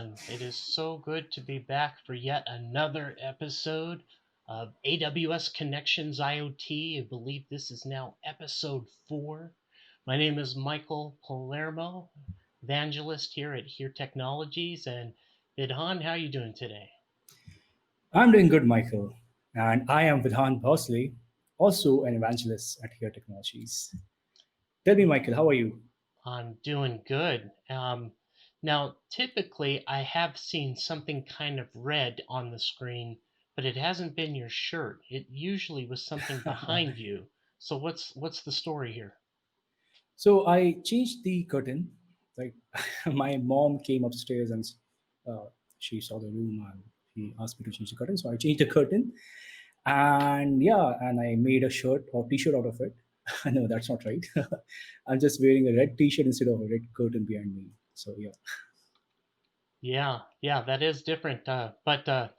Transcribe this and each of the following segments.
everyone. It is so good to be back for yet another episode of AWS Connections IoT. I believe this is now episode 4. My name is Michael Palermo, evangelist here at Here Technologies. And Vidhan, how are you doing today? I'm doing good, Michael, and I am Vidhan Bosley, also an evangelist at Here Technologies. Tell me, Michael, how are you? I'm doing good. Now, typically, I have seen something kind of red on the screen, but it hasn't been your shirt. It usually was something behind you. So what's the story here? So I changed the curtain. Like my mom came upstairs and uh, she saw the room and she asked me to change the curtain. So I changed the curtain, and yeah, and I made a shirt or T-shirt out of it. No, that's not right. I'm just wearing a red T-shirt instead of a red curtain behind me. So yeah, Yeah, that is different. But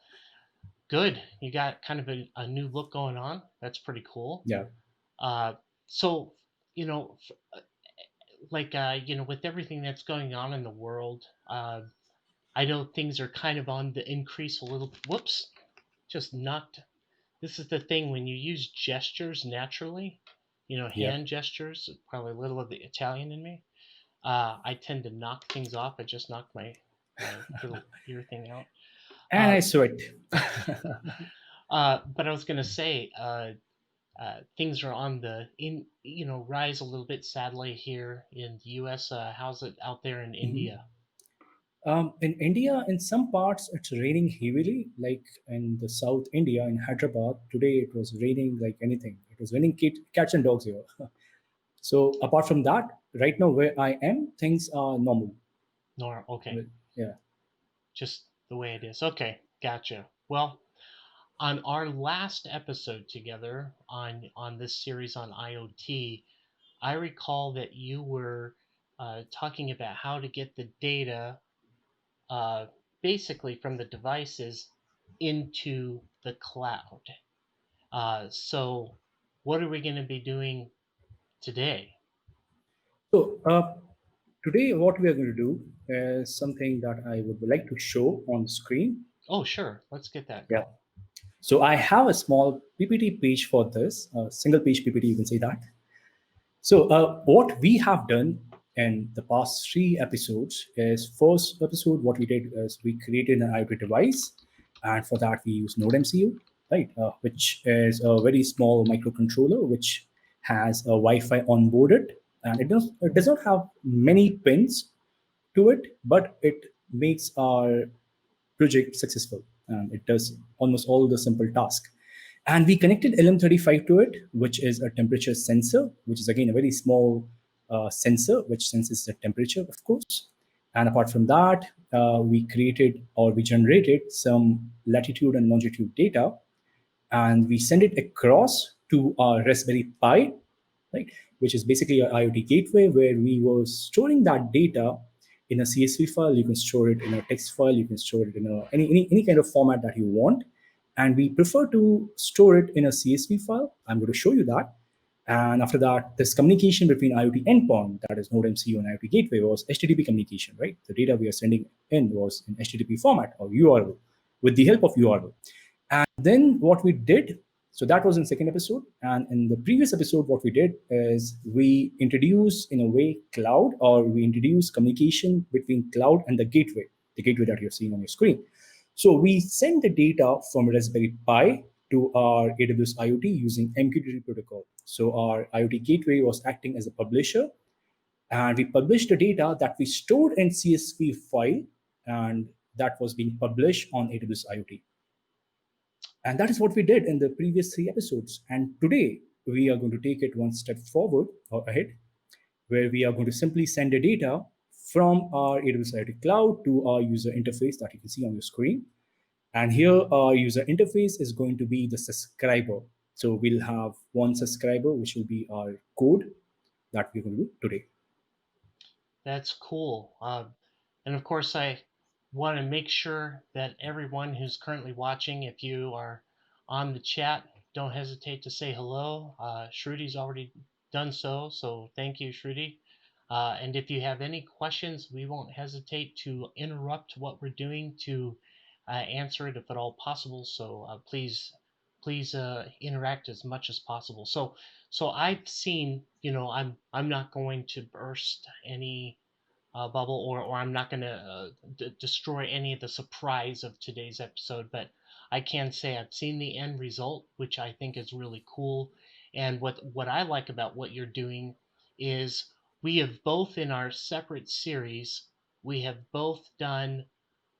good. You got kind of a new look going on. That's pretty cool. yeah. Uh, so you know, with everything that's going on in the world, I know things are kind of on the increase a little. Whoops, just knocked. This is the thing when you use gestures naturally, Yeah. hand gestures, probably a little of the Italian in me. I tend to knock things off. I just knocked my little ear thing out. And Uh, I sweat. but I was gonna say, things are on the rise a little bit. Sadly, here in the U.S., how's it out there in Mhm. India? In India, in some parts, it's raining heavily, like in the South India, in Hyderabad. Today, it was raining like anything. It was raining cats and dogs here. So, apart from that, right now where I am, things are normal. Nor okay, Well, yeah. just the way it is. Okay, gotcha. Well, on our last episode together on this series on IoT, I recall that you were talking about how to get the data uh, basically from the devices into the cloud. So, what are we going to be doing today? So, today, what we are going to do is something that I would like to show on the screen. Oh, sure. Let's get that Yeah. going. So, I have a small PPT page for this, a single page PPT, you can say that. So, what we have done in the past 3 episodes is first episode, what we did is we created an IoT device, and for that we use Node MCU, right, which is a very small microcontroller which has a Wi-Fi onboarded, and it does not have many pins to it, but it makes our project successful. It does almost all the simple task. And we connected LM35 to it, which is a temperature sensor, which is again a very small sensor which senses the temperature, of course. And apart from that, we created or we generated some latitude and longitude data, and we send it across to our Raspberry Pi, right, which is basically an IoT gateway where we were storing that data in a CSV file. You can store it in a text file. You can store it in any kind of format that you want. And we prefer to store it in a CSV file. I'm going to show you that. And after that, this communication between IoT endpoint, that is Node MCU and IoT gateway, was HTTP communication, right? The data we are sending in was in HTTP format or URL with the help of URL. And then what we did, so that was in second episode. And in the previous episode, what we did is we introduced in a way cloud, or we introduced communication between cloud and the gateway that you're seeing on your screen. So we send the data from Raspberry Pi to our AWS IoT using MQTT protocol. So our IoT gateway was acting as a publisher, and we published the data that we stored in CSV file, and that was being published on AWS IoT. And that is what we did in the previous 3 episodes. And today we are going to take it one step forward or ahead, where we are going to simply send the data from our AWS IoT Cloud to our user interface that you can see on your screen. And here our user interface is going to be the subscriber. So we'll have one subscriber, which will be our code that we're going to do today. That's cool. And of course, I want to make sure that everyone who's currently watching, if you are on the chat, don't hesitate to say hello. Shrudi's already done so, so thank you, Shruti. And if you have any questions, we won't hesitate to interrupt what we're doing to answer it if at all possible. So please interact as much as possible. So I've seen, I'm not going to burst any bubble, or I'm not going to destroy any of the surprise of today's episode, but I can say I've seen the end result, which I think is really cool. And what I like about what you're doing is we have both in our separate series, we have both done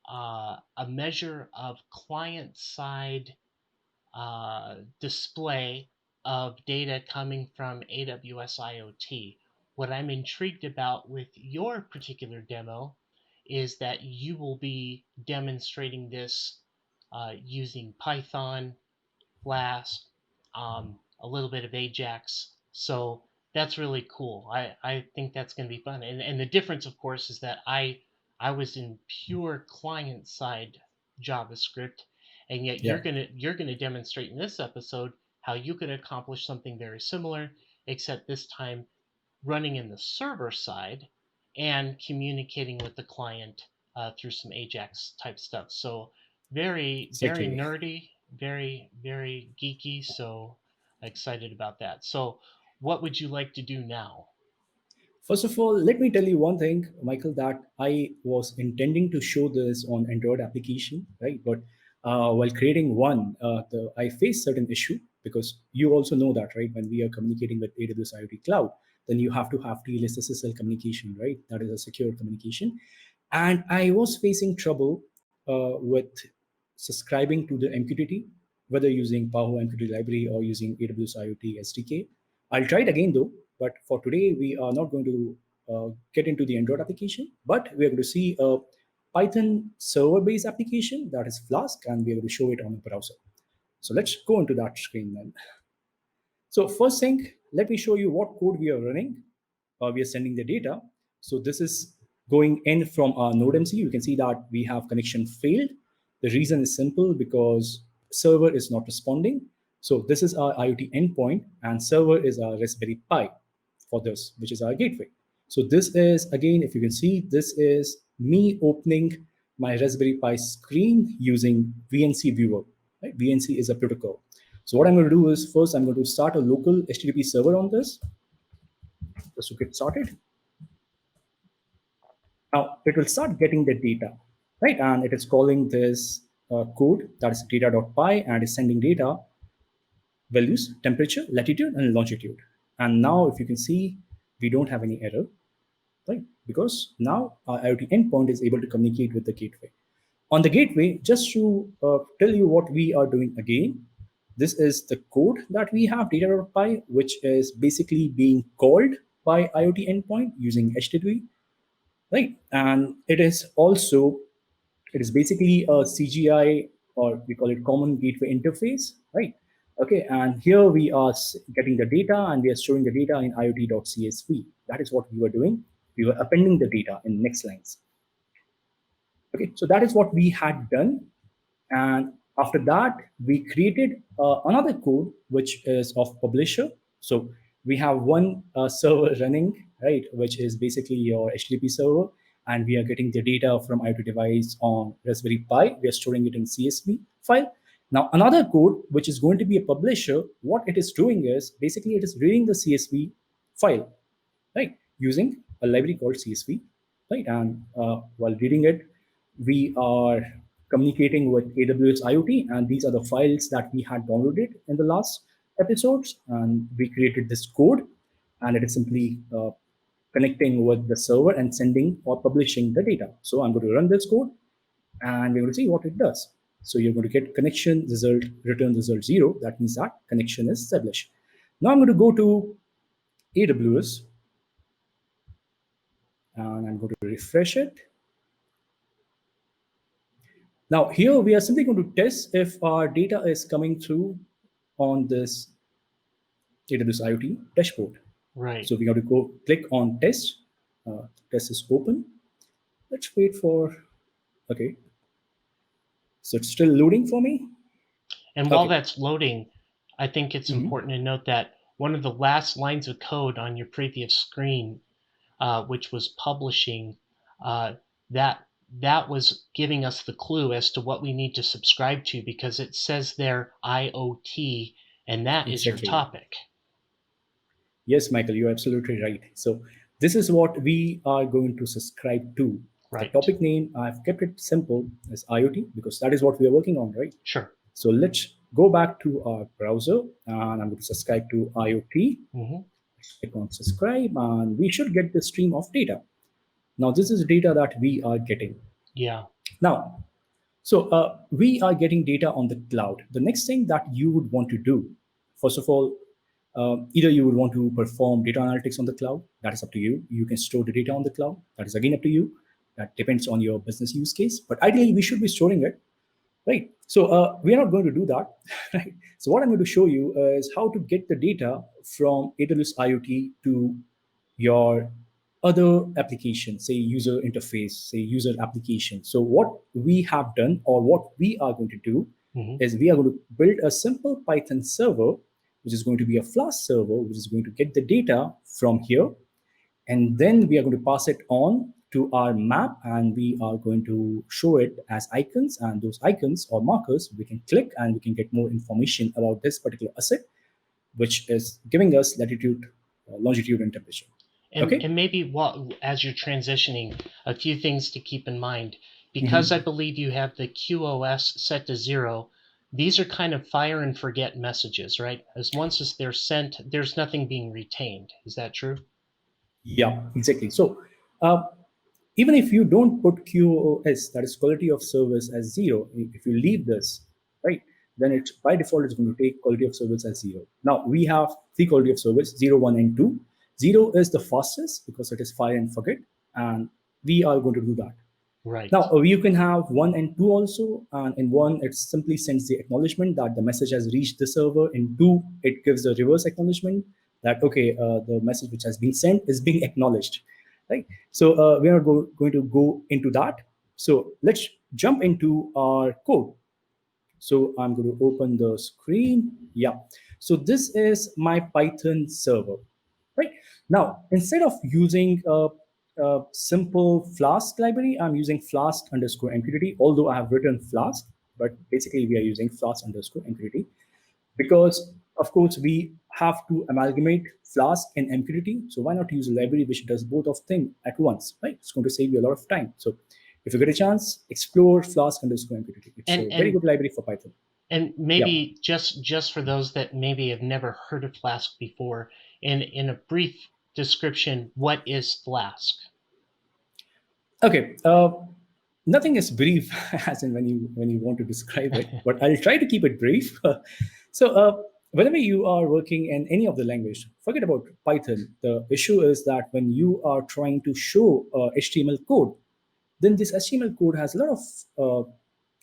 a measure of client side display of data coming from AWS IoT. What I'm intrigued about with your particular demo is that you will be demonstrating this using Python, Flask, a little bit of Ajax. So that's really cool. I think that's going to be fun. And the difference, of course, is that I was in pure client side JavaScript, and yet Yeah, you're gonna demonstrate in this episode how you could accomplish something very similar, except this time running in the server side and communicating with the client through some Ajax type stuff. So very exactly. nerdy, very geeky. So excited about that. So what would you like to do now? First of all, let me tell you one thing, Michael, that I was intending to show this on Android application, right? But while creating one, I faced certain issue because you also know that, right? When we are communicating with AWS IoT Cloud, then you have to have TLS SSL communication, right? That is a secure communication. And I was facing trouble with subscribing to the MQTT, whether using Paho MQTT library or using AWS IoT SDK. I'll try it again though, but for today, we are not going to get into the Android application, but we are going to see a Python server-based application that is Flask, and we are going to show it on the browser. So let's go into that screen then. So first thing, let me show you what code we are running. We are sending the data. So this is going in from our node MCU. You can see that we have connection failed. The reason is simple because server is not responding. So this is our IoT endpoint and server is our Raspberry Pi for this, which is our gateway. So this is, again, if you can see, this is me opening my Raspberry Pi screen using VNC viewer. Right? VNC is a protocol. So what I'm going to do is first I'm going to start a local HTTP server on this just to get started. Now it will start getting the data, right? And it is calling this code that is data.py and is sending data values, temperature, latitude, and longitude. And now if you can see, we don't have any error, right? Because now our IoT endpoint is able to communicate with the gateway. On the gateway, just to tell you what we are doing again, this is the code that we have, data.py, which is basically being called by IoT endpoint using HTTP, right? And it is basically a CGI, or we call it common gateway interface, right? Okay, and here we are getting the data and we are storing the data in iot.csv. That is what we were doing. We were appending the data in next lines. Okay, so that is what we had done. And after that, we created another code which is of publisher. So we have one server running, right, which is basically your HTTP server, and we are getting the data from IoT device on Raspberry Pi. We are storing it in CSV file. Now another code which is going to be a publisher, what it is doing is basically it is reading the CSV file, right, using a library called CSV, right? And while reading it, we are communicating with AWS IoT, and these are the files that we had downloaded in the last episodes, and we created this code, and it is simply connecting with the server and sending or publishing the data. So I'm going to run this code, and we're going to see what it does. So you're going to get connection result, return result 0. That means that connection is established. Now I'm going to go to AWS, and I'm going to refresh it. Now here we are simply going to test if our data is coming through on this AWS IoT dashboard. Right. So we have to go click on test. Test is open. Let's wait for, okay. So it's still loading for me. And while Okay. that's loading, I think it's Mhm. important to note that one of the last lines of code on your previous screen which was publishing, uh, that that was giving us the clue as to what we need to subscribe to, because it says there IoT, and that is your Exactly. topic. Yes, Michael, you're absolutely right. So this is what we are going to subscribe to. The Right. topic name, I've kept it simple as IoT because that is what we are working on, right? Sure. So let's go back to our browser and I'm going to subscribe to IoT. Hmm. Click on subscribe and we should get the stream of data. Now, this is data that we are getting. Yeah. Now, we are getting data on the cloud. The next thing that you would want to do, first of all, either you would want to perform data analytics on the cloud. That is up to you. You can store the data on the cloud. That is again up to you. That depends on your business use case. But ideally, we should be storing it, right? So we are not going to do that, right? So what I'm going to show you is how to get the data from AWS IoT to your other application, say user interface, say user application. So what we have done or what we are going to do Hmm. is we are going to build a simple Python server, which is going to be a Flask server, which is going to get the data from here. And then we are going to pass it on to our map and we are going to show it as icons. And those icons or markers, we can click and we can get more information about this particular asset, which is giving us latitude, longitude, and temperature. Okay. And maybe what, as you're transitioning, a few things to keep in mind. Because I Mhm. believe you have the QoS set to 0, these are kind of fire and forget messages, right? As once as they're sent, there's nothing being retained. Is that true? Yeah, exactly. So uh, even if you don't put QoS, that is quality of service, as 0, if you leave this, right, then it's by default it's going to take quality of service as 0. Now we have three quality of service, 0, 1, and 2. 0 is the fastest because it is fire and forget, and we are going to do that. Right. Now, you can have 1 and 2 also. And in 1, it simply sends the acknowledgement that the message has reached the server. In 2, it gives the reverse acknowledgement that, okay, the message which has been sent is being acknowledged, right? So we are going to go into that. So let's jump into our code. So I'm going to open the screen. Yeah. So this is my Python server, right? Now, instead of using a simple Flask library, I'm using Flask underscore MQTT, although I have written Flask, but basically we are using Flask underscore MQTT because, of course, we have to amalgamate Flask and MQTT. So why not use a library which does both of things at once, right? It's going to save you a lot of time. So if you get a chance, explore Flask underscore MQTT. It's And a very and good library for Python. and Yeah. maybe just for those that maybe have never heard of Flask before, in a brief description, what is Flask? Okay. Nothing is brief as in when you want to describe it, but I'll try to keep it brief. So whenever you are working in any of the language, forget about Python. The issue is that when you are trying to show HTML code, then this HTML code has a lot of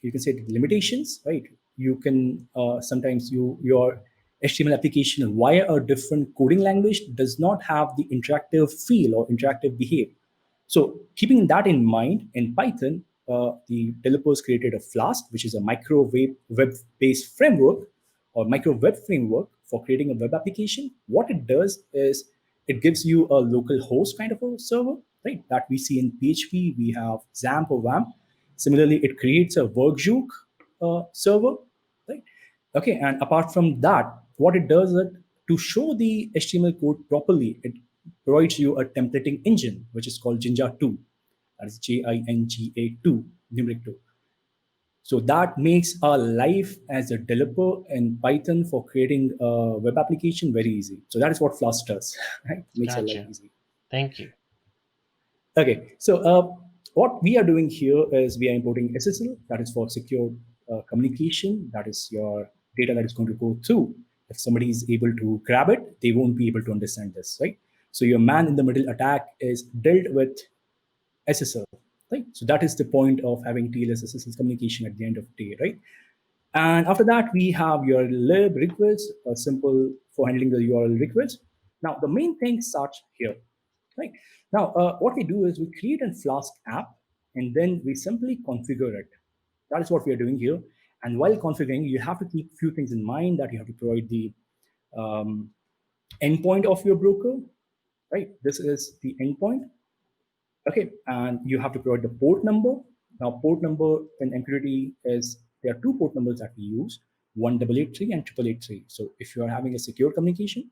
you can say limitations, right? You can sometimes your HTML application via a different coding language does not have the interactive feel or interactive behavior. So keeping that in mind, in Python, the developers created a Flask, which is a microwave web-based framework or micro web framework for creating a web application. What it does is it gives you a local host kind of a server, right? That we see in PHP, we have XAMPP or WAMP. Similarly, it creates a workjook server, right? Okay, and apart from that, what it does is to show the HTML code properly, it provides you a templating engine, which is called Jinja 2. That is Jinga 2, numeric 2. So that makes our life as a developer in Python for creating a web application very easy. So that is what Flask does, right? Makes our life Gotcha. easy. Thank you. Okay, so what we are doing here is we are importing SSL, that is for secure communication. That is your data that is going to go through. If somebody is able to grab it, they won't be able to understand this, right? So your man in the middle attack is dealt with SSL, right? So that is the point of having TLS SSL communication at the end of the day, right? And after that, we have your lib request, simple for handling the URL request. Now, the main thing starts here, right? Now, what we do is we create a Flask app, and then we simply configure it. That is what we are doing here. And while configuring, you have to keep a few things in mind that you have to provide the endpoint of your broker, right? This is the endpoint. Okay, and you have to provide the port number. Now, port number in MQTT is, there are two port numbers that we use, 1883 and 8883. So if you are having a secure communication,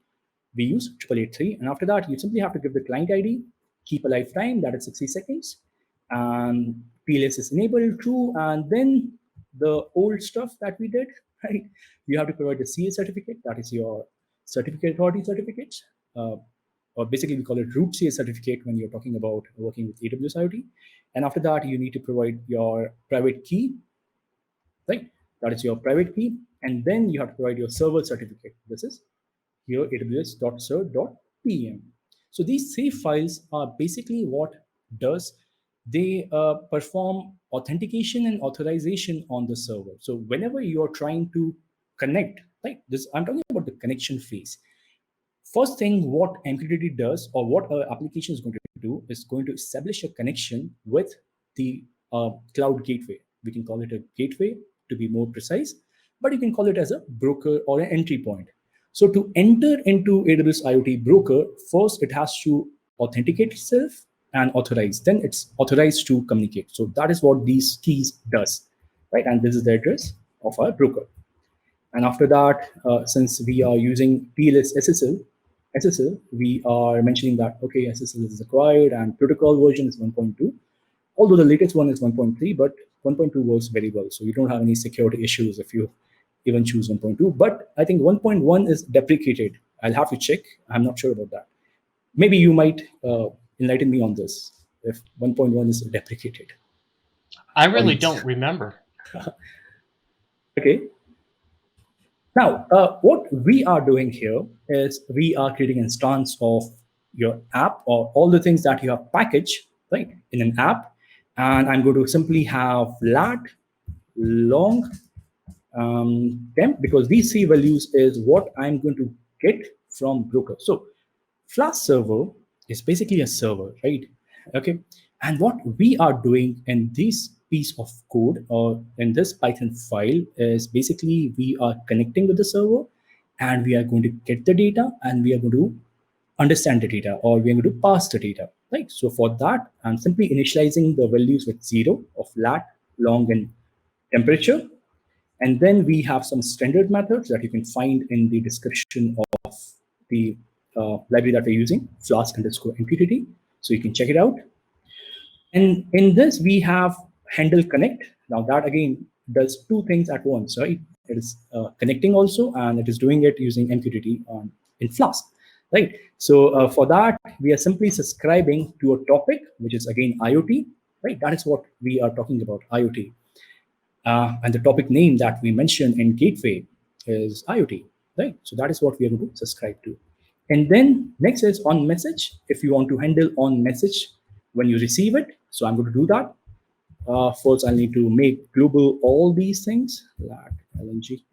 we use 8883. And after that, you simply have to give the client ID, keep a lifetime, that is 60 seconds, and PLS is enabled, true, and then the old stuff that we did, right? You have to provide the CA certificate, that is your certificate authority certificates. Or basically we call it root CA certificate when you're talking about working with AWS IoT. And after that, you need to provide your private key, right? That is your private key. And then you have to provide your server certificate. This is your aws.ser.pm. So these three files are basically what does, they perform authentication and authorization on the server. So whenever you're trying to connect, like this, I'm talking about the connection phase. First thing, what MQTT does, or what our application is going to do, is going to establish a connection with the cloud gateway. We can call it a gateway to be more precise, but you can call it as a broker or an entry point. So to enter into AWS IoT broker, first it has to authenticate itself and authorize. Then it's authorized to communicate. So that is what these keys does, right? And this is the address of our broker. And after that, since we are using TLS SSL, we are mentioning that, okay, SSL is required and protocol version is 1.2, although the latest one is 1.3, but 1.2 works very well. So you don't have any security issues if you even choose 1.2. But I think 1.1 is deprecated. I'll have to check. I'm not sure about that. Maybe you might enlighten me on this, if 1.1 is deprecated. I Or really yes. don't remember. Okay. Now, what we are doing here is we are creating an instance of your app, or all the things that you have packaged, right, in an app. And I'm going to simply have lat, long, temp, because these three values is what I'm going to get from broker. So Flask server is basically a server, right? Okay. And what we are doing in this piece of code, or in this Python file, is basically we are connecting with the server, and we are going to get the data, and we are going to understand the data, or we are going to pass the data, right? So for that, I'm simply initializing the values with 0 of lat, long, and temperature. And then we have some standard methods that you can find in the description of the library that we're using, Flask underscore MQTT. So you can check it out. And in this, we have handle connect. Now that again does two things at once, right? It is connecting also, and it is doing it using MQTT in Flask, right? So for that, we are simply subscribing to a topic, which is again IoT, right? That is what we are talking about, IoT. And the topic name that we mentioned in Gateway is IoT, right? So that is what we are going to subscribe to. And then next is on message. If you want to handle on message when you receive it, so I'm going to do that. First, I'll need to make global all these things, lat, lng,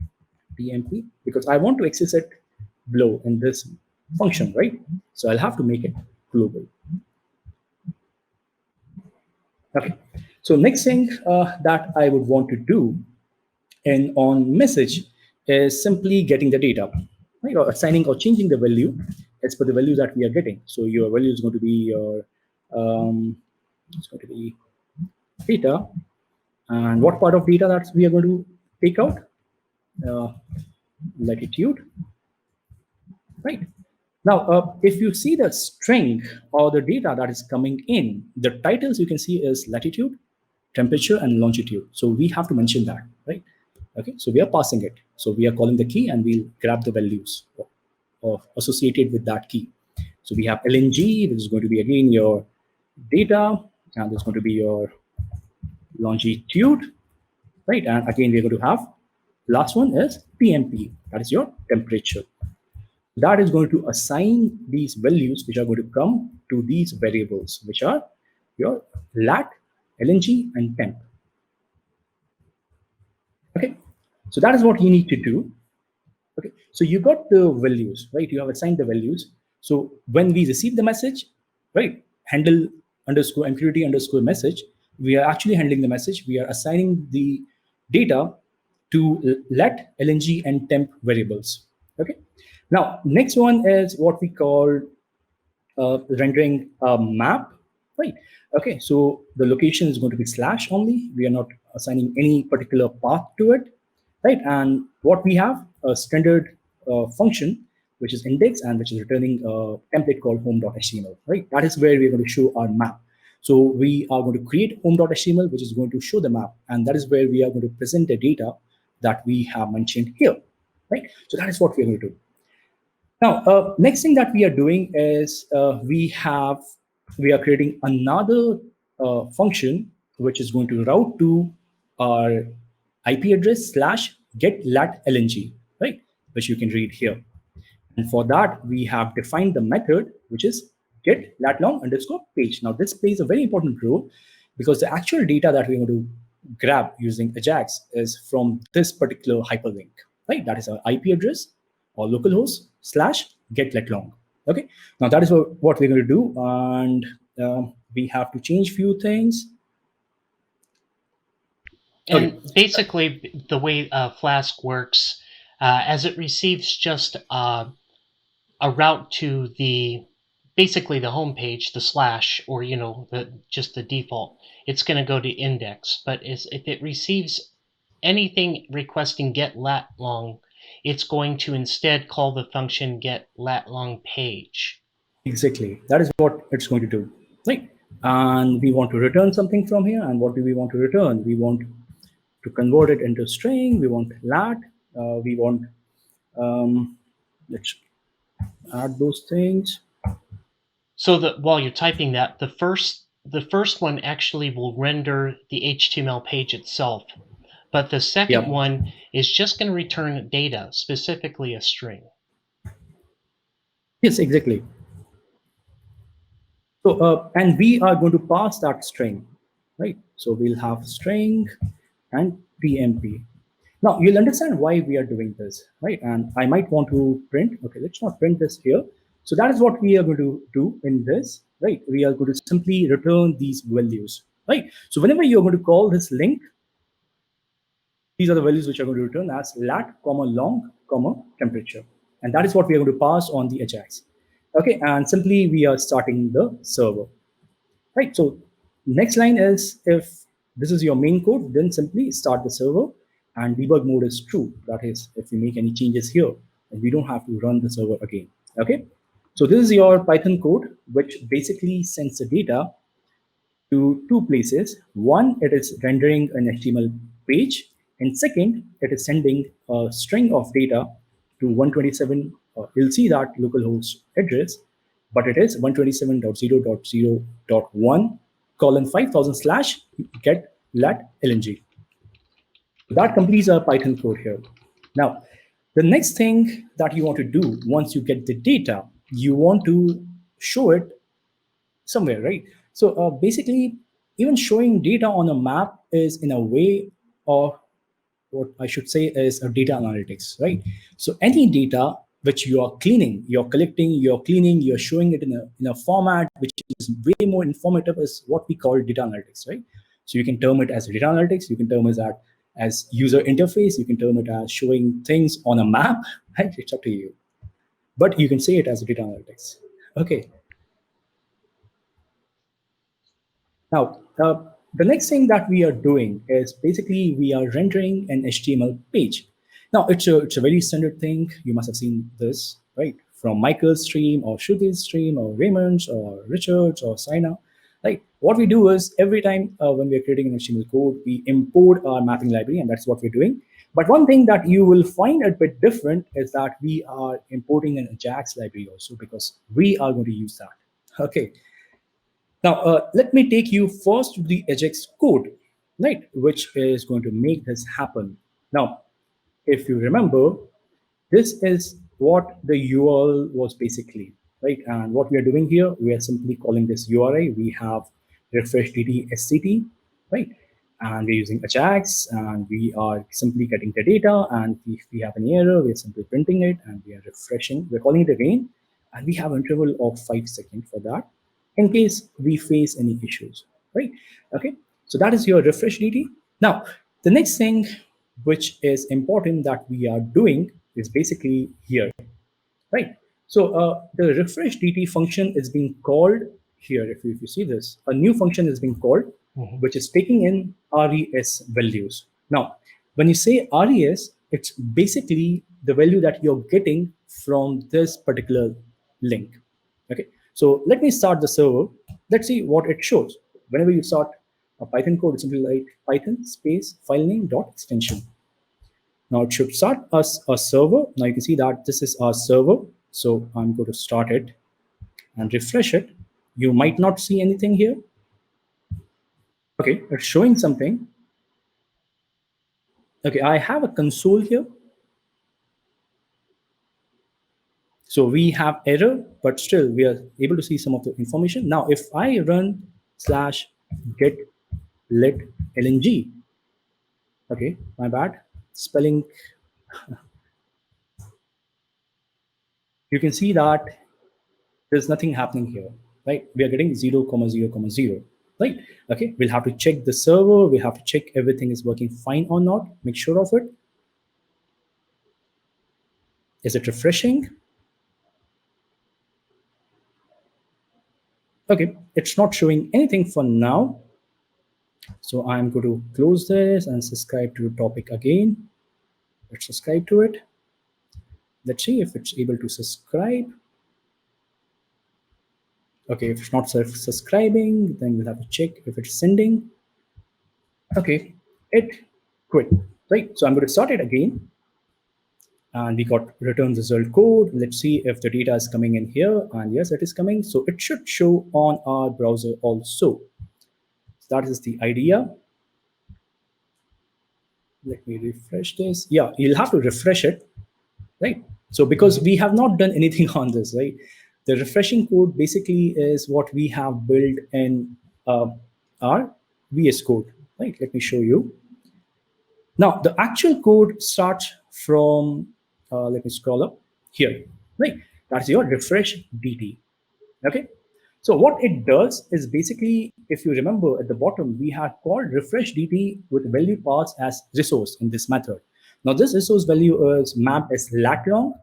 tmp, because I want to access it below in this function, right? So I'll have to make it global. Okay. So next thing that I would want to do and on message is simply getting the data, right? Or assigning or changing the value as per the value that we are getting. So your value is going to be your it's going to be data, and what part of data that we are going to take out? Latitude, right? Now, if you see the string or the data that is coming in, the titles you can see is latitude, temperature, and longitude. So we have to mention that, right? Okay, so we are passing it. So we are calling the key, and we'll grab the values of associated with that key. So we have LNG, which is going to be again your data, and there's going to be your longitude, right? And again, we're going to have last one is PMP, that is your temperature. That is going to assign these values, which are going to come to these variables, which are your lat, LNG, and temp. Okay, so that is what you need to do. Okay, so you got the values, right? You have assigned the values. So when we receive the message, right, handle underscore MQTT underscore message, we are actually handling the message. We are assigning the data to lat, LNG, and temp variables. Okay. Now, next one is what we call rendering a map, right? Okay, so the location is going to be slash only. We are not assigning any particular path to it, right? And what we have a standard function which is index and which is returning a template called home.html, right? That is where we're going to show our map. So we are going to create home.html, which is going to show the map, and that is where we are going to present the data that we have mentioned here, right? So that is what we're going to do. Now, next thing that we are doing is we are creating another function which is going to route to our IP address slash get lat lng, right? Which you can read here. And for that, we have defined the method, which is get lat long underscore page. Now, this plays a very important role because the actual data that we're going to grab using Ajax is from this particular hyperlink, right? That is our IP address or localhost slash get lat long. Okay. Now, that is what we're going to do. And we have to change few things. Okay. And basically, the way Flask works, as it receives just a route to the basically the home page, the slash, or just the default, it's going to go to index. But if it receives anything requesting get lat long, it's going to instead call the function get lat long page. Exactly. That is what it's going to do, right? And we want to return something from here. And what do we want to return? We want to convert it into string. We want lat. We want, let's add those things. So that while you're typing that, the first one actually will render the HTML page itself, but the second Yeah. one is just going to return data, specifically a string. Yes, exactly. So, and we are going to pass that string, right? So we'll have string and PMP. Now you'll understand why we are doing this, right? And I might want to print. Okay, let's not print this here. So that is what we are going to do in this, right? We are going to simply return these values, right? So whenever you're going to call this link, these are the values which are going to return as lat, comma, long, comma, temperature. And that is what we are going to pass on the Ajax. Okay, and simply we are starting the server, right? So next line is if this is your main code, then simply start the server and debug mode is true. That is, if we make any changes here, then we don't have to run the server again, okay? So this is your Python code, which basically sends the data to two places. One, it is rendering an HTML page, and second, it is sending a string of data to 127. You'll see that localhost address, but it is 127.0.0.1 colon 5000 slash get lat lng. That completes our Python code here. Now, the next thing that you want to do once you get the data, you want to show it somewhere, right? So basically, even showing data on a map is in a way, or what I should say is a data analytics, right? So any data which you are cleaning, you're collecting, you're cleaning, you're showing it in a format which is way more informative is what we call data analytics, right? So you can term it as data analytics, you can term it as user interface, you can term it as showing things on a map, right? It's up to you. But you can say it as data analytics. Okay. Now, the next thing that we are doing is basically we are rendering an HTML page. Now, it's a very standard thing. You must have seen this, right? From Michael's stream or Shruti's stream or Raymond's or Richard's or Saina, right? What we do is every time when we are creating an HTML code, we import our mapping library, and that's what we're doing. But one thing that you will find a bit different is that we are importing an Ajax library also because we are going to use that. Okay. Now, let me take you first to the Ajax code, right, which is going to make this happen. Now, if you remember, this is what the URL was basically, right? And what we are doing here, we are simply calling this URI. We have refresh dt sct, right? And we're using Ajax, and we are simply getting the data. And if we have any error, we're simply printing it, and we are refreshing. We're calling it again, and we have an interval of 5 seconds for that, in case we face any issues, right? Okay, so that is your refresh dt. Now, the next thing which is important that we are doing is basically here, right? So the refresh DT function is being called here. If you see this, a new function is being called, Mhm. which is taking in res values. Now, when you say res, it's basically the value that you're getting from this particular link. Okay, so let me start the server. Let's see what it shows. Whenever you start a Python code, it's simply like Python space filename dot extension. Now it should start us a server. Now you can see that this is our server. So I'm going to start it and refresh it. You might not see anything here. Okay, it's showing something. Okay, I have a console here. So we have error, but still we are able to see some of the information. Now, if I run slash get let lng, okay, my bad, spelling, you can see that there's nothing happening here, right? We are getting 0, 0, 0, right? Okay, we'll have to check the server. We have to check everything is working fine or not. Make sure of it. Is it refreshing? Okay, it's not showing anything for now. So I'm going to close this and subscribe to the topic again. Let's subscribe to it. Let's see if it's able to subscribe. Okay, if it's not subscribing, then we'll have to check if it's sending. Okay, it quit, right? So I'm going to start it again. And we got return result code. Let's see if the data is coming in here. And yes, it is coming. So it should show on our browser also. So that is the idea. Let me refresh this. Yeah, you'll have to refresh it, right? So because we have not done anything on this, right? The refreshing code basically is what we have built in our VS Code, right? Let me show you. Now, the actual code starts from, let me scroll up here, right? That's your refresh DT, okay? So what it does is basically, if you remember at the bottom, we had called refresh DT with value passed as resource in this method. Now this resource value is mapped as lat long,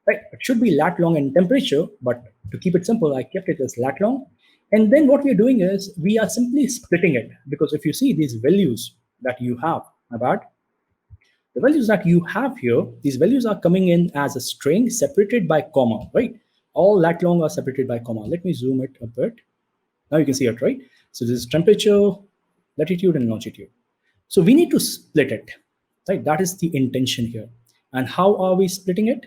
right? It should be lat long in temperature, but to keep it simple, I kept it as lat long. And then what we're doing is we are simply splitting it, because if you see these values that you have, my bad, the values that you have here, these values are coming in as a string separated by comma, right? All lat long are separated by comma. Let me zoom it a bit. Now you can see it, right? So this is temperature, latitude, and longitude. So we need to split it, right? That is the intention here. And how are we splitting it?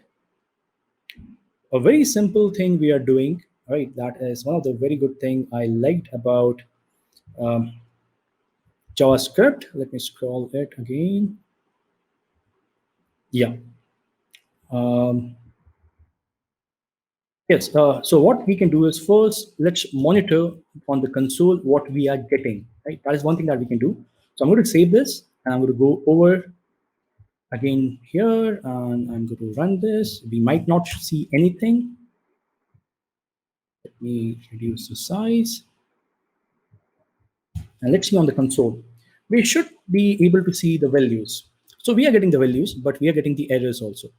A very simple thing we are doing, right? That is one of the very good thing I liked about um, JavaScript. Let me scroll it again. Yeah. Um, yes. So what we can do is first, let's monitor on the console what we are getting, right? That is one thing that we can do. So I'm going to save this and I'm going to go over again here and I'm going to run this. We might not see anything. Let me reduce the size. And let's see on the console. We should be able to see the values. So we are getting the values, but we are getting the errors also.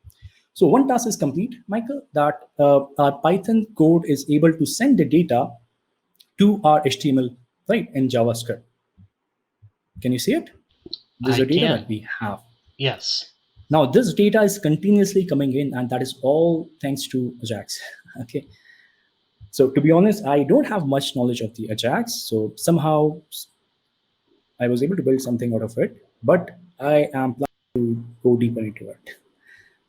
So one task is complete, Michael, that our Python code is able to send the data to our HTML, right, in JavaScript. Can you see it? This is I the data can. that we have. Yes. Now this data is continuously coming in, and that is all thanks to Ajax. Okay. So to be honest, I don't have much knowledge of the Ajax. So somehow I was able to build something out of it, but I am planning to go deeper into it.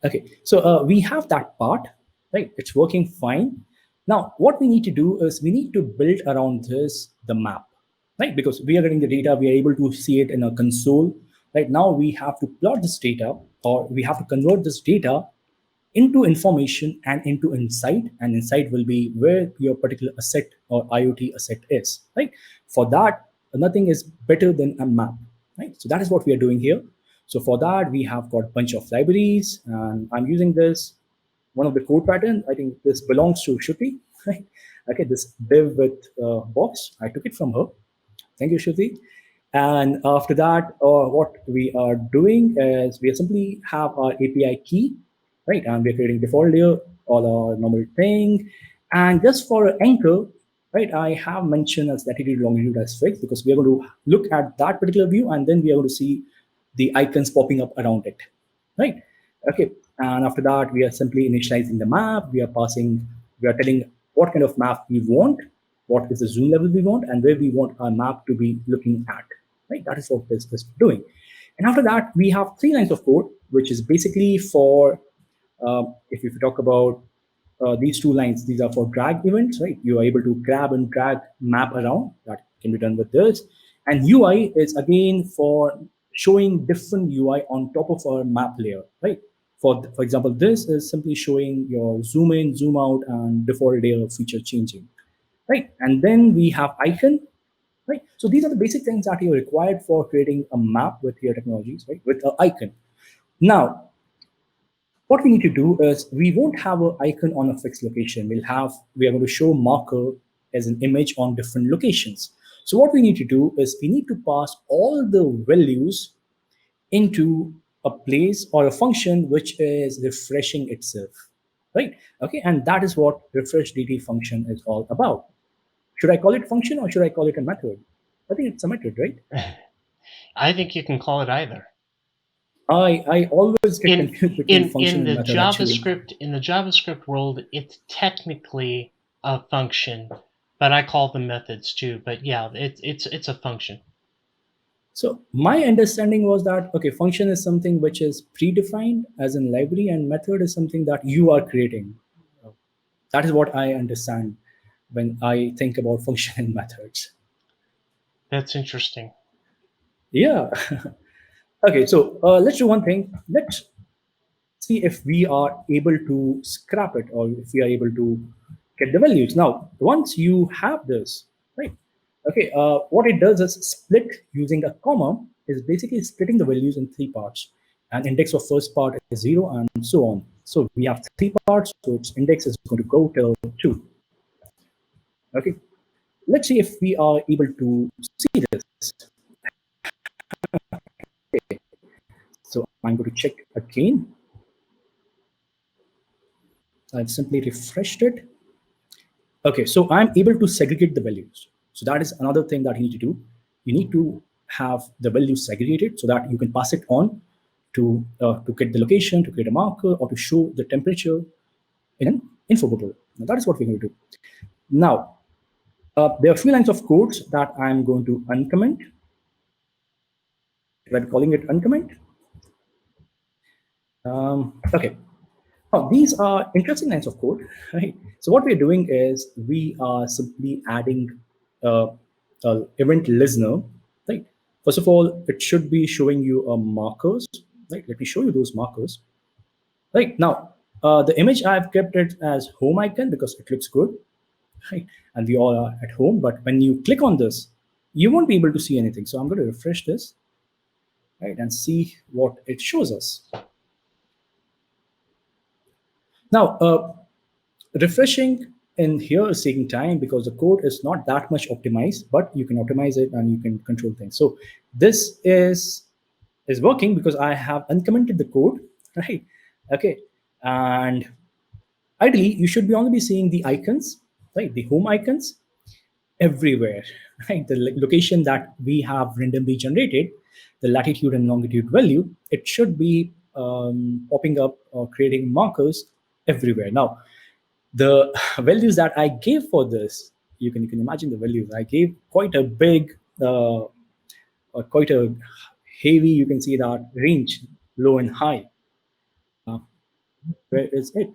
Okay, so we have that part, right? It's working fine. Now, what we need to do is we need to build around this the map, right? Because we are getting the data, we are able to see it in a console. Right now, we have to plot this data, or we have to convert this data into information and into insight, and insight will be where your particular asset or IoT asset is, right? For that, nothing is better than a map, right? So that is what we are doing here. So for that, we have got a bunch of libraries, and I'm using this, one of the code pattern. I think this belongs to Shruti, right? Okay, this div with box, I took it from her. Thank you, Shruti. And after that, what we are doing is we simply have our API key, right? And we're creating default layer, all our normal thing. And just for anchor, right, I have mentioned as latitude, longitude as fixed because we are going to look at that particular view and then we are going to see the icons popping up around it, right? Okay, and after that, we are simply initializing the map. We are telling what kind of map we want, what is the zoom level we want, and where we want our map to be looking at, right? That is what this is doing. And after that, we have three lines of code, which is basically for if you talk about these two lines, these are for drag events, right? You are able to grab and drag map around. That can be done with this. And UI is again for showing different UI on top of our map layer, right? For example, this is simply showing your zoom in, zoom out, and default layer feature changing, right? And then we have icon, right? So these are the basic things that you are required for creating a map with your technologies, right? With an icon. Now, what we need to do is we won't have an icon on a fixed location. We are going to show marker as an image on different locations. So what we need to do is we need to pass all the values into a place or a function which is refreshing itself, right? Okay, and that is what refresh dt function is all about. Should I call it function or should I call it a method? I think it's a method, right? I think you can call it either. I always get In confused between in function in and the method actually. JavaScript world, it's technically a function, but I call them methods too. But yeah, it's a function. So my understanding was that okay, function is something which is predefined as in library, and method is something that you are creating. That is what I understand when I think about function and methods. That's interesting. Yeah. Okay, so let's do one thing. Let's see if we are able to scrap it or if we are able to get the values. Now, once you have this, right? Okay, what it does is split using a comma is basically splitting the values in three parts. And index of first part is 0 and so on. So we have three parts, so its index is going to go till 2. Okay, let's see if we are able to see this. So I'm going to check again. I've simply refreshed it. Okay, so I'm able to segregate the values. So that is another thing that you need to do. You need to have the values segregated so that you can pass it on to get the location, to create a marker, or to show the temperature in an info bubble. Now that is what we're going to do. Now, there are a few lines of codes that I'm going to uncomment. Should I be calling it uncomment? Okay. Oh, these are interesting lines of code, right? So what we're doing is we are simply adding uh, event listener, right? First of all, it should be showing you markers, right? Let me show you those markers. Right now, the image I've kept it as home icon because it looks good, right? And we all are at home. But when you click on this, you won't be able to see anything. So I'm going to refresh this, right, and see what it shows us. Now, refreshing in here is taking time because the code is not that much optimized, but you can optimize it and you can control things. So this is working because I have uncommented the code, right? Okay, and ideally you should be only be seeing the icons, right? The home icons everywhere, right? The location that we have randomly generated, the latitude and longitude value, it should be popping up or creating markers everywhere. Now, the values that I gave for this, you can imagine the values. I gave quite a big, quite a heavy. You can see that range, low and high. Where is it?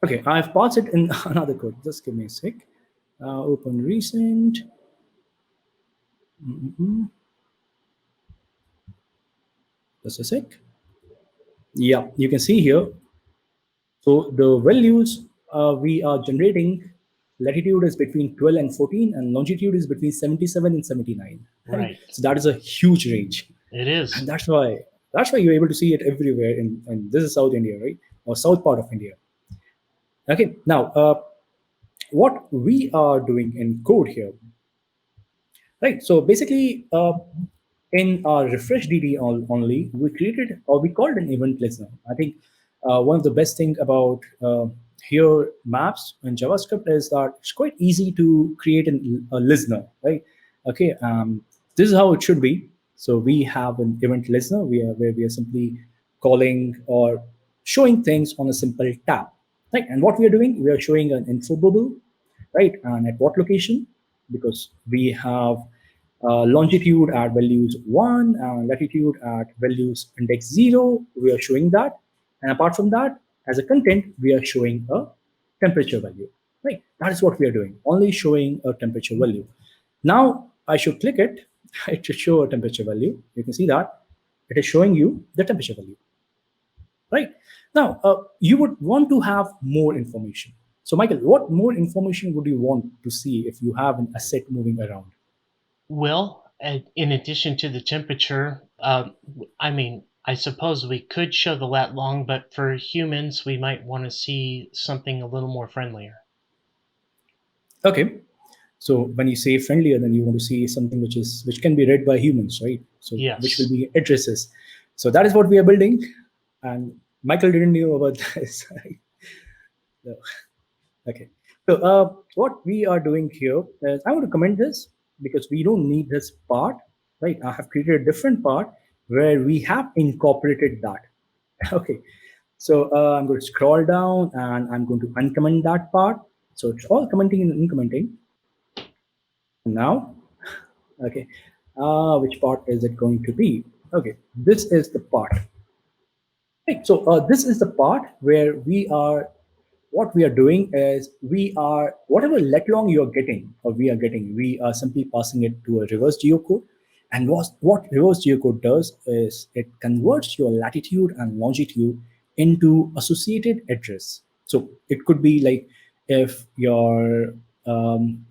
Okay, I've passed it in another code. Just give me a sec. Open recent. Just a sec. Yeah, you can see here. So the values we are generating, latitude is between 12 and 14, and longitude is between 77 and 79. Right? Right. So that is a huge range, It and is. that's why you're able to see it everywhere. In this is South India, right, or south part of India. Okay, now what we are doing in code here, right? So basically, in our refresh DD only, we created or we called an event listener. I think one of the best thing about here maps in JavaScript is that it's quite easy to create a listener, right? Okay, this is how it should be. So we have an event listener where we are simply calling or showing things on a simple tab, right? And what we are doing, we are showing an info bubble, right? And at what location? Because we have longitude at values 1 and latitude at values index 0, we are showing that. And apart from that, as a content, we are showing a temperature value, right? That is what we are doing, only showing a temperature value. Now I should click it, it should show a temperature value. You can see that it is showing you the temperature value, right? Now, you would want to have more information. So, Michael, what more information would you want to see if you have an asset moving around? Well, in addition to the temperature, I mean, I suppose we could show the lat long, but for humans, we might want to see something a little more friendlier. Okay. So when you say friendlier, then you want to see something which can be read by humans, right? So which will Yes. be addresses. So that is what we are building, and Michael didn't know about this. Right? So, okay. So what we are doing here is I want to comment this because we don't need this part, right? I have created a different part where we have incorporated that. Okay. So I'm going to scroll down and I'm going to uncomment that part. So it's all commenting and uncommenting. Now, okay, which part is it going to be? Okay, this is the part. Right, so this is the part where we are, what we are doing is we are, whatever let long you're getting or we are getting, we are simply passing it to a reverse geocode. And what reverse geocode does is it converts your latitude and longitude into associated address. So it could be like if your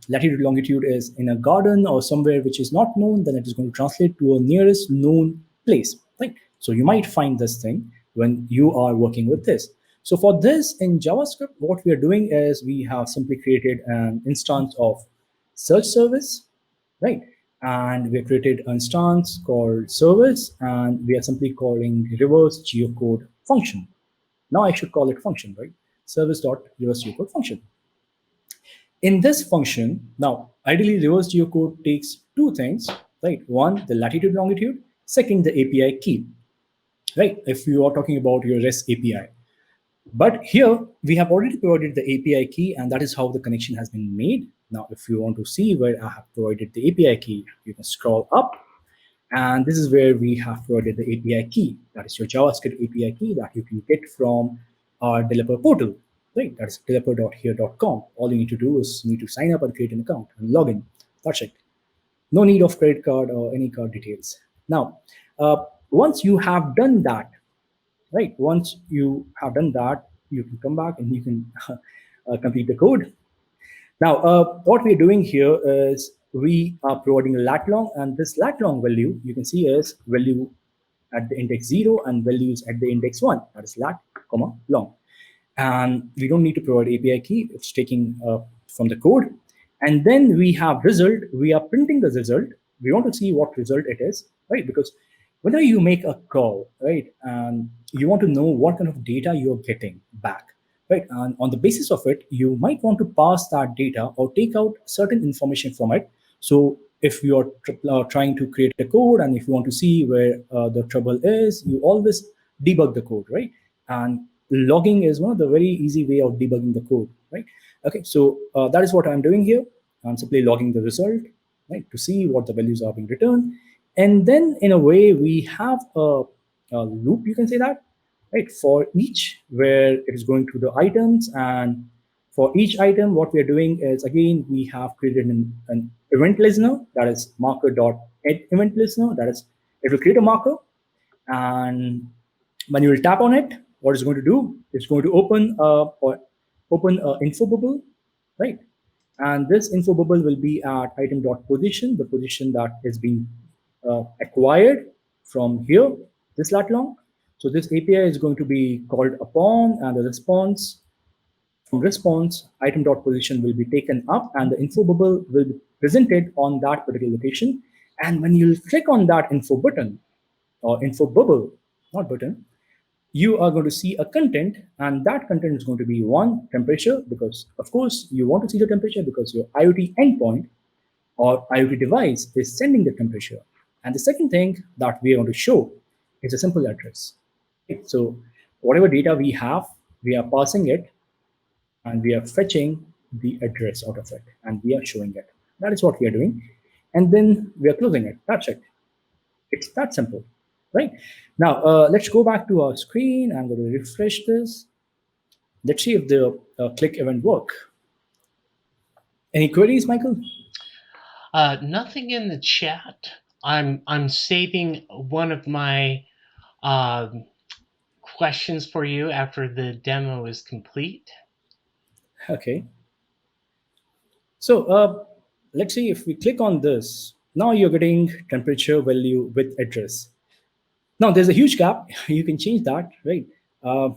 latitude longitude is in a garden or somewhere which is not known, then it is going to translate to a nearest known place, right? So you might find this thing when you are working with this. So for this in JavaScript, what we are doing is we have simply created an instance of search service, right? And we have created an instance called service, and we are simply calling reverse geocode function. Now I should call it function, right? Service dot reverse geocode function. In this function, now ideally reverse geocode takes two things, right? One, the latitude longitude. Second, the API key, right? If you are talking about your REST API. But here we have already provided the API key, and that is how the connection has been made. Now, if you want to see where I have provided the API key, you can scroll up, and this is where we have provided the API key. That is your JavaScript API key that you can get from our developer portal, right? That is developer.here.com. All you need to do is you need to sign up and create an account and log in. That's it. No need of credit card or any card details. Now, once you have done that, right? Once you have done that, you can come back and you can complete the code. Now, what we're doing here is we are providing a lat long, and this lat long value you can see is value at the index 0 and values at the index 1. That is lat, comma, long. And we don't need to provide API key. It's taking from the code. And then we have result. We are printing the result. We want to see what result it is, right? Because whenever you make a call, right, and you want to know what kind of data you're getting back, right? And on the basis of it, you might want to pass that data or take out certain information from it. So if you are trying to create a code and if you want to see where the trouble is, you always debug the code, right? And logging is one of the very easy way of debugging the code, right? Okay, so that is what I'm doing here. I'm simply logging the result, right, to see what the values are being returned. And then in a way, we have a loop, you can say that, right, for each where it is going through the items. And for each item, what we are doing is, again, we have created an event listener, that is marker.event listener, that is, it will create a marker. And when you will tap on it, what it's going to do, it's going to open a info bubble, right? And this info bubble will be at item.position, the position that is being acquired from here, this lat long. So this API is going to be called upon, and the response, from response, item.position will be taken up, and the info bubble will be presented on that particular location. And when you click on that info button or info bubble, not button, you are going to see a content, and that content is going to be one, temperature, because of course you want to see the temperature because your IoT endpoint or IoT device is sending the temperature. And the second thing that we are going to show is a simple address. Right? So whatever data we have, we are passing it and we are fetching the address out of it and we are showing it. That is what we are doing. And then we are closing it. That's it. It's that simple, right? Now, let's go back to our screen. I'm going to refresh this. Let's see if the click event work. Any queries, Michael? Nothing in the chat. I'm saving one of my um, questions for you after the demo is complete. Okay. So let's see if we click on this. Now you're getting temperature value with address. Now there's a huge gap. You can change that, right? Uh,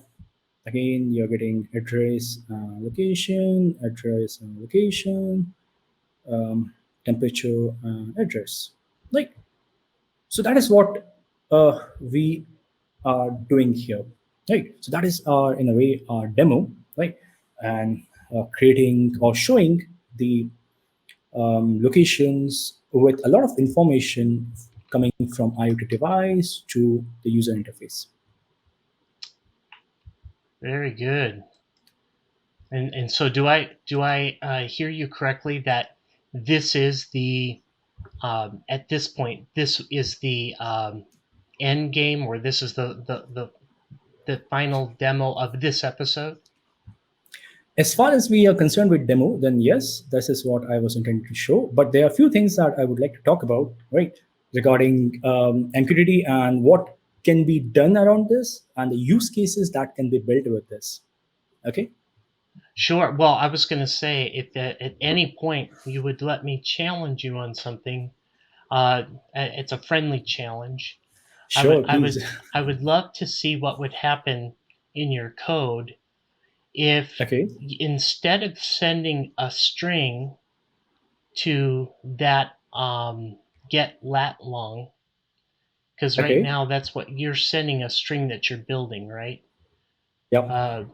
Again, you're getting address, location, address, location, temperature, address. Right. So that is what we are doing here, right? So that is our, in a way, our demo, right? And creating or showing the locations with a lot of information coming from IoT device to the user interface. Very good. And so do I hear you correctly that this is the at this point this is the end game, or this is the final demo of this episode? As far as we are concerned with demo, then yes, this is what I was intending to show. But there are a few things that I would like to talk about, right, regarding MQTT and what can be done around this and the use cases that can be built with this. Okay. Sure. Well, I was going to say, if at any point you would let me challenge you on something, it's a friendly challenge. I would Sure, I please. would I would love to see what would happen in your code if Okay. instead of sending a string to that get lat long, because right Okay. now that's what you're sending, a string that you're building, right? Yep. Uh,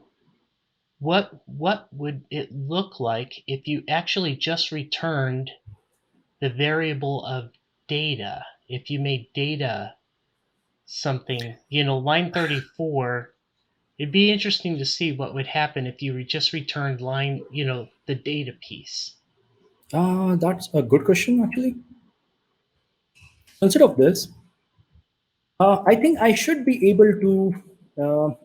what would it look like if you actually just returned the variable of data? If you made data something, line 34, it'd be interesting to see what would happen if you just returned line, the data piece. That's a good question, actually. Instead of this, I think I should be able to.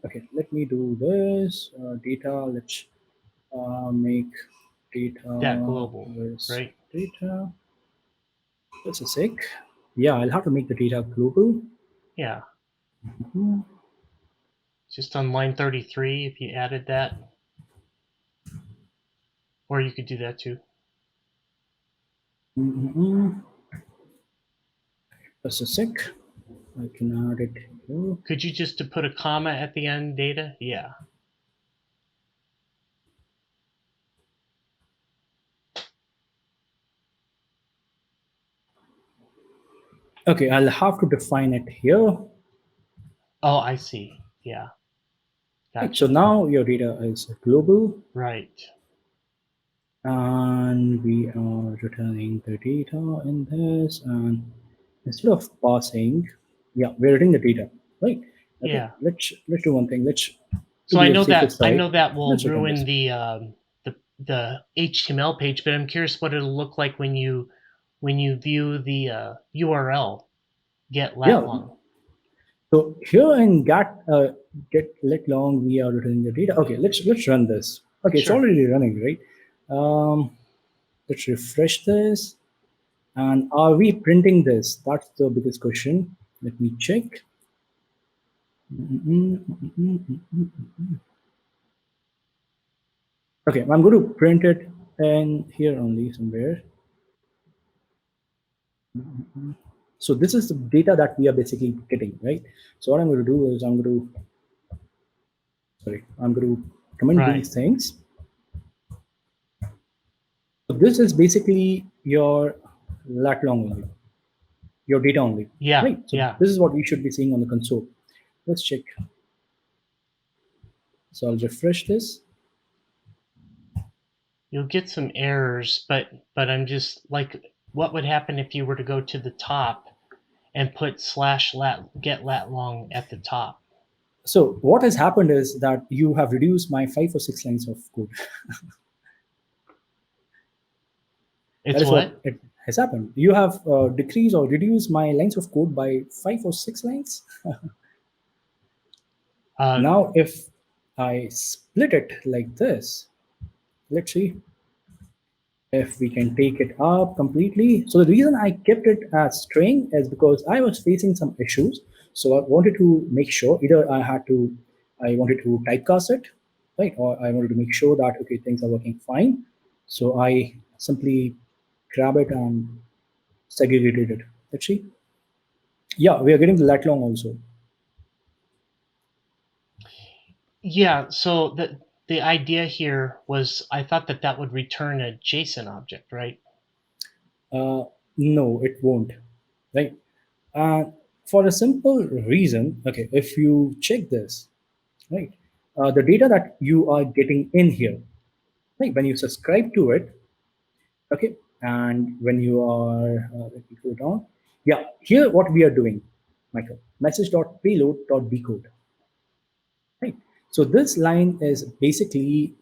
Okay, let me do this. Data. Let's make That data. global, Where's right? data? Just a sec. Yeah, I'll have to make the data global. Yeah. Mhm. Just on line 33, if you added that, or you could do that too. Mhm. Just a sec. I can add it here. Could you just to put a comma at the end, data? Yeah. Okay, I'll have to define it here. Oh, I see. Yeah. Right, so Gotcha. now your data is global, Right. and we are returning the data in this, and instead of passing, yeah, we're returning the data, right? Okay, Yeah. let's do one thing. Let's, to So be a safer I side, know that will let's return ruin this. the HTML page, but I'm curious what it'll look like when you view the URL get lat Yeah, long. so here in get let long, we are returning the data. Okay, let's run this. Okay, it's Sure. already running, right? Let's refresh this. And are we printing this? That's the biggest question. Let me check. Okay, I'm going to print it in here only somewhere. So this is the data that we are basically getting, right? So what I'm going to do is I'm going to comment Right. these things. So this is basically your lat long only. your data only, Yeah, right? So yeah. this is what we should be seeing on the console. Let's check. So I'll refresh this. You'll get some errors, but I'm just like, what would happen if you were to go to the top and put slash lat get lat long at the top? So what has happened is that you have reduced my 5 or 6 lines of code. That It's is what what? it has happened. You have decreased or reduced my lines of code by 5 or 6 lines. Uh, Now, if I split it like this, let's see if we can take it up completely. So the reason I kept it as string is because I was facing some issues. So I wanted to make sure either I wanted to typecast it, right? Or I wanted to make sure that, okay, things are working fine. So I simply grab it and segregated it. Let's see. Yeah, we are getting the lat long also. yeah. So the idea here was, I thought that that would return a JSON object, right? Uh, no, it won't, right? Uh, for a simple reason, okay, if you check this, right, the data that you are getting in here, right, when you subscribe to it, okay, and when you are, let me go down, yeah, here what we are doing, Michael, message.payload.decode, right? So this line is basically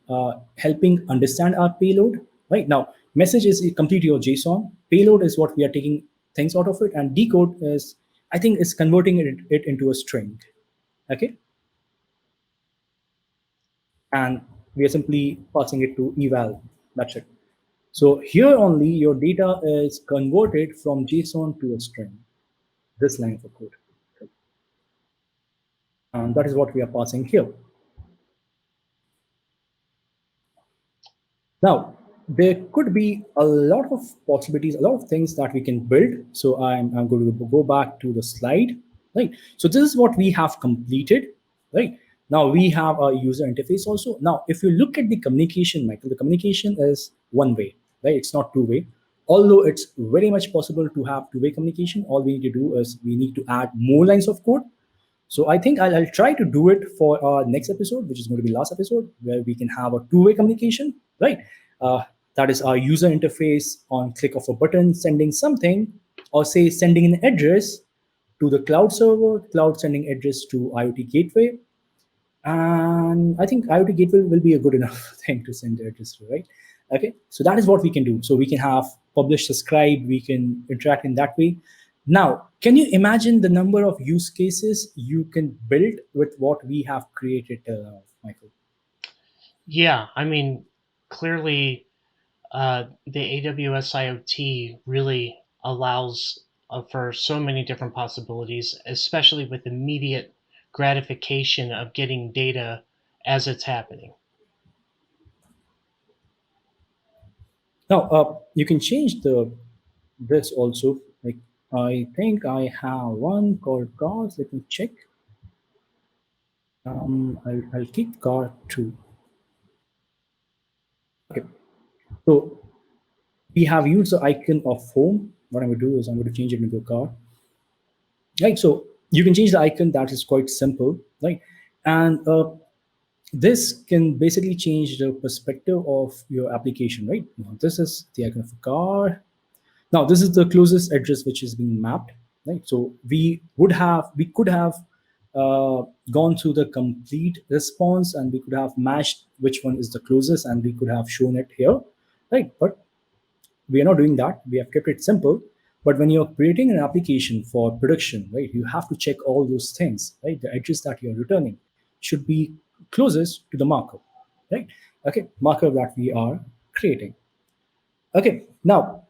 helping understand our payload. Right now, message is complete your JSON. Payload is what we are taking things out of it, and decode is, I think, is converting it into a string. Okay, and we are simply passing it to eval. That's it. So here only your data is converted from JSON to a string. This line of code, and that is what we are passing here. Now, there could be a lot of possibilities, a lot of things that we can build. So I'm going to go back to the slide, right? So this is what we have completed, right? Now we have a user interface also. Now, if you look at the communication, Michael, the communication is one way, right? It's not two way. Although it's very much possible to have two-way communication, all we need to do is we need to add more lines of code. So I think I'll try to do it for our next episode, which is going to be last episode, where we can have a two-way communication, right? Uh, that is our user interface on click of a button, sending something, or say sending an address to the cloud server, cloud sending address to IoT gateway, and I think IoT gateway will be a good enough thing to send the address to, right? Okay, so that is what we can do. So we can have publish, subscribe, we can interact in that way. Now, can you imagine the number of use cases you can build with what we have created, Michael? Yeah, I mean, clearly, the AWS IoT really allows for so many different possibilities, especially with immediate gratification of getting data as it's happening. Now, you can change the this also. Like I think I have one called cars. Let me check. I'll keep car two. Okay, so we have used the icon of home. What I'm going to do is I'm going to change it into a car. Right, so you can change the icon. That is quite simple, right? And this can basically change the perspective of your application, right? Now, this is the icon of a car. Now this is the closest address which is being mapped, right? So we could have gone through the complete response, and we could have matched which one is the closest, and we could have shown it here, right? But we are not doing that. We have kept it simple. But when you're creating an application for production, right, you have to check all those things, right? The address that you're returning should be closest to the marker, right? Okay, marker that we are creating. Okay, now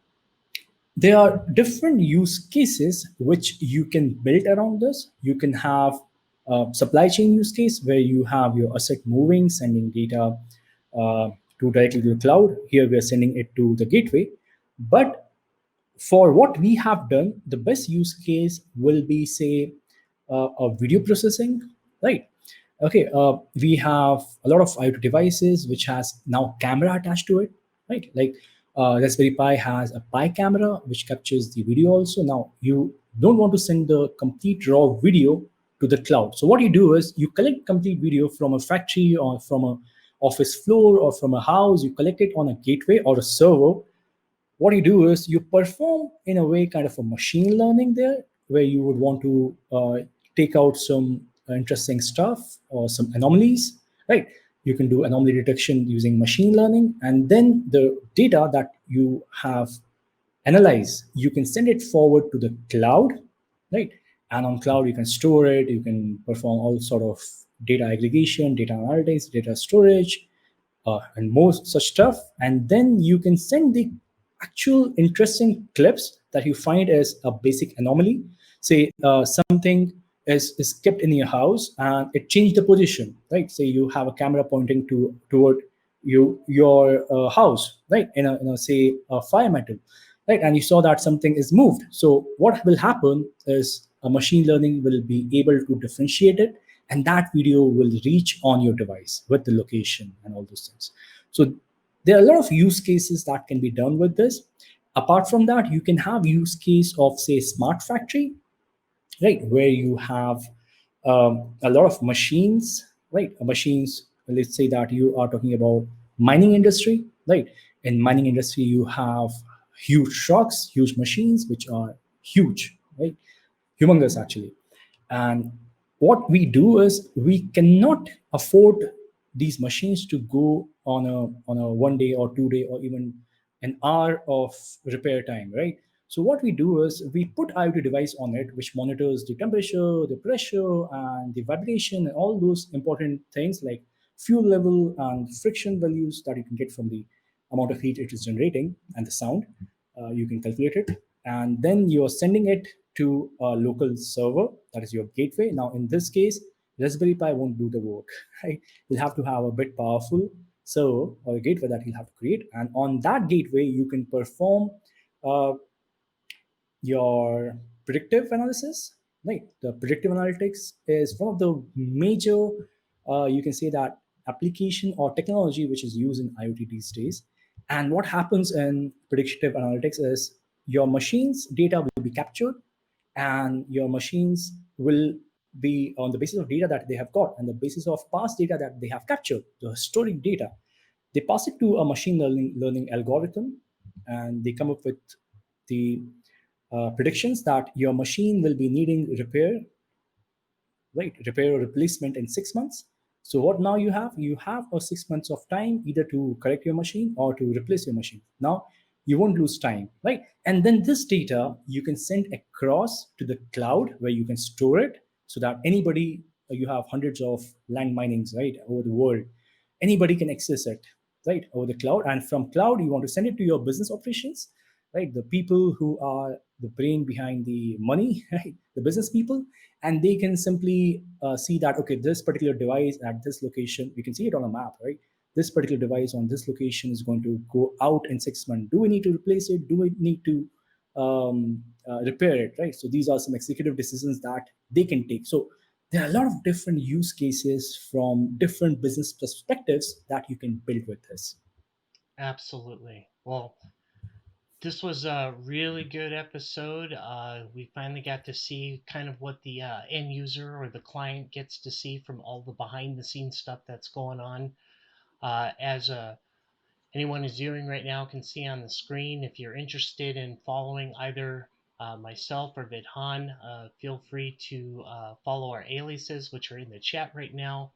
there are different use cases which you can build around this. You can have a supply chain use case where you have your asset moving, sending data to directly to the cloud. Here we are sending it to the gateway. But for what we have done, the best use case will be, say, a video processing, right? Okay, we have a lot of IoT devices which has now camera attached to it, right? Like Raspberry Pi has a Pi camera which captures the video also. Now you don't want to send the complete raw video to the cloud. So what you do is you collect complete video from a factory or from a office floor or from a house. You collect it on a gateway or a server. What you do is you perform in a way kind of a machine learning there, where you would want to take out some interesting stuff or some anomalies, right? You can do anomaly detection using machine learning, and then the data that you have analyze, you can send it forward to the cloud, right? And on cloud you can store it, you can perform all sort of data aggregation, data analytics, data storage, and more such stuff. And then you can send the actual interesting clips that you find as a basic anomaly. Say something is kept in your house and it changed the position, right? Say you have a camera pointing toward your house, right? In a say a fire metal, right? And you saw that something is moved. So what will happen is a machine learning will be able to differentiate it, and that video will reach on your device with the location and all those things. So there are a lot of use cases that can be done with this. Apart from that, you can have use case of say smart factory, right, where you have a lot of machines, right? Machines, let's say that you are talking about mining industry, right? In mining industry you have huge trucks, huge machines which are huge, right? Humongous actually. And what we do is we cannot afford these machines to go on a 1 day or 2 day or even an hour of repair time, right? So what we do is we put IoT device on it, which monitors the temperature, the pressure, and the vibration, and all those important things like fuel level and friction values that you can get from the amount of heat it is generating and the sound. You can calculate it, and then you are sending it to a local server, that is your gateway. Now, in this case, Raspberry Pi won't do the work, right? You'll have to have a bit powerful server or a gateway that you'll have to create, and on that gateway, you can perform uh, your predictive analysis, right? The predictive analytics is one of the major, you can say that, application or technology which is used in IoT these days. And what happens in predictive analytics is your machines data will be captured, and your machines will be on the basis of data that they have got and the basis of past data that they have captured, the historic data. They pass it to a machine learning algorithm, and they come up with the predictions that your machine will be needing repair, right? Repair or replacement in 6 months. So what now you have a 6 months of time either to correct your machine or to replace your machine. Now you won't lose time, right? And then this data you can send across to the cloud where you can store it, so that anybody, you have hundreds of land minings, right, over the world, anybody can access it, right, over the cloud. And from cloud you want to send it to your business operations, right, the people who are the brain behind the money, right, the business people. And they can simply see that, okay, this particular device at this location, we can see it on a map, right? This particular device on this location is going to go out in 6 months. Do we need to replace it? Do we need to repair it, right? So these are some executive decisions that they can take. So there are a lot of different use cases from different business perspectives that you can build with this. Absolutely. Well, this was a really good episode. We finally got to see kind of what the end user or the client gets to see from all the behind the scenes stuff that's going on. As anyone is viewing right now can see on the screen, if you're interested in following either myself or Vidhan, feel free to follow our aliases, which are in the chat right now.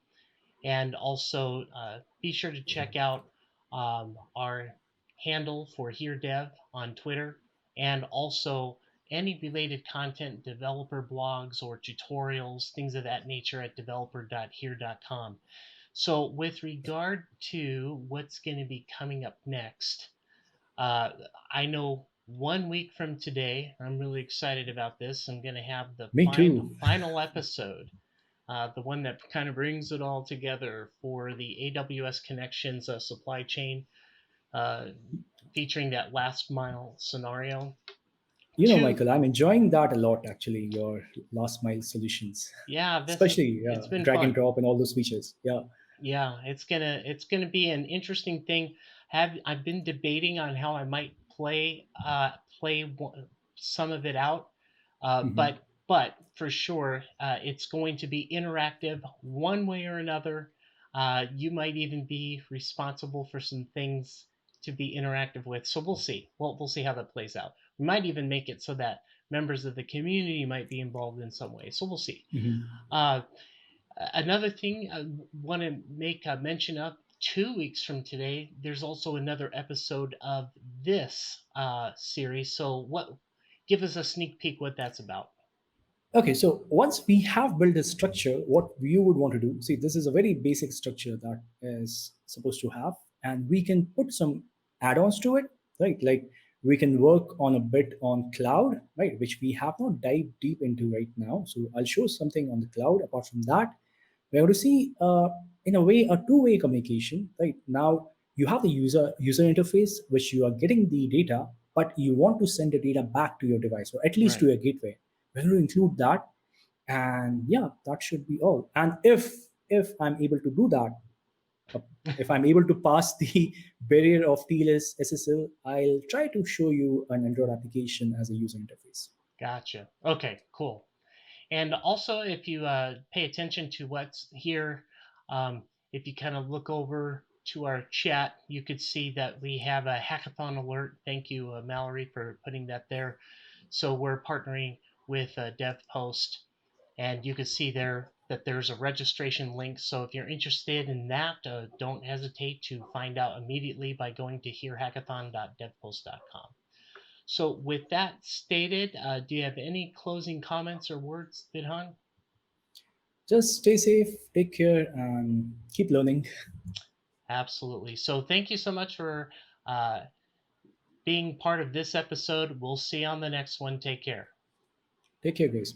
And also be sure to check out our handle for HereDev on Twitter, and also any related content, developer blogs or tutorials, things of that nature at developer.here.com. So, with regard to what's going to be coming up next, uh, I know 1 week from today, I'm really excited about this. I'm going to have the Me too. final episode, the one that kind of brings it all together for the AWS Connections supply chain, uh, featuring that last mile scenario. Two, Michael, I'm enjoying that a lot actually, your last mile solutions, yeah, especially it's been drag and fun. drop and all those features. Yeah. Yeah, it's gonna be an interesting thing. Have I've been debating on how I might play some of it out. Hmm. But for sure, it's going to be interactive one way or another. You might even be responsible for some things to be interactive with. So we'll see. We'll see how that plays out. We might even make it so that members of the community might be involved in some way. So we'll see. Hmm. Uh, Another thing I want to make a mention of: 2 weeks from today, there's also another episode of this series. So, what? Give us a sneak peek what that's about. Okay, so once we have built a structure, what you would want to do, see, this is a very basic structure that is supposed to have, and we can put some add-ons to it, right? Like we can work on a bit on cloud, right, which we have not dived deep into right now. So I'll show something on the cloud. Apart from that, we're going to see, in a way, a two-way communication, right? Now you have the user interface, which you are getting the data, but you want to send the data back to your device, or at least to Right. your gateway. We're going to include that, and yeah, that should be all. And if I'm able to do that, uh, if I'm able to pass the barrier of TLS SSL, I'll try to show you an Android application as a user interface. Gotcha. Okay, cool. And also, if you pay attention to what's here, if you kind of look over to our chat, you could see that we have a hackathon alert. Thank you, Mallory, for putting that there. So we're partnering with DevPost, and you can see there that there's a registration link. So if you're interested in that, don't hesitate to find out immediately by going to hearehackathon.devpost.com. So with that stated, do you have any closing comments or words, Bidhan? Just stay safe, take care, and keep learning. Absolutely. So thank you so much for uh, being part of this episode. We'll see you on the next one. Take care. Take care, guys.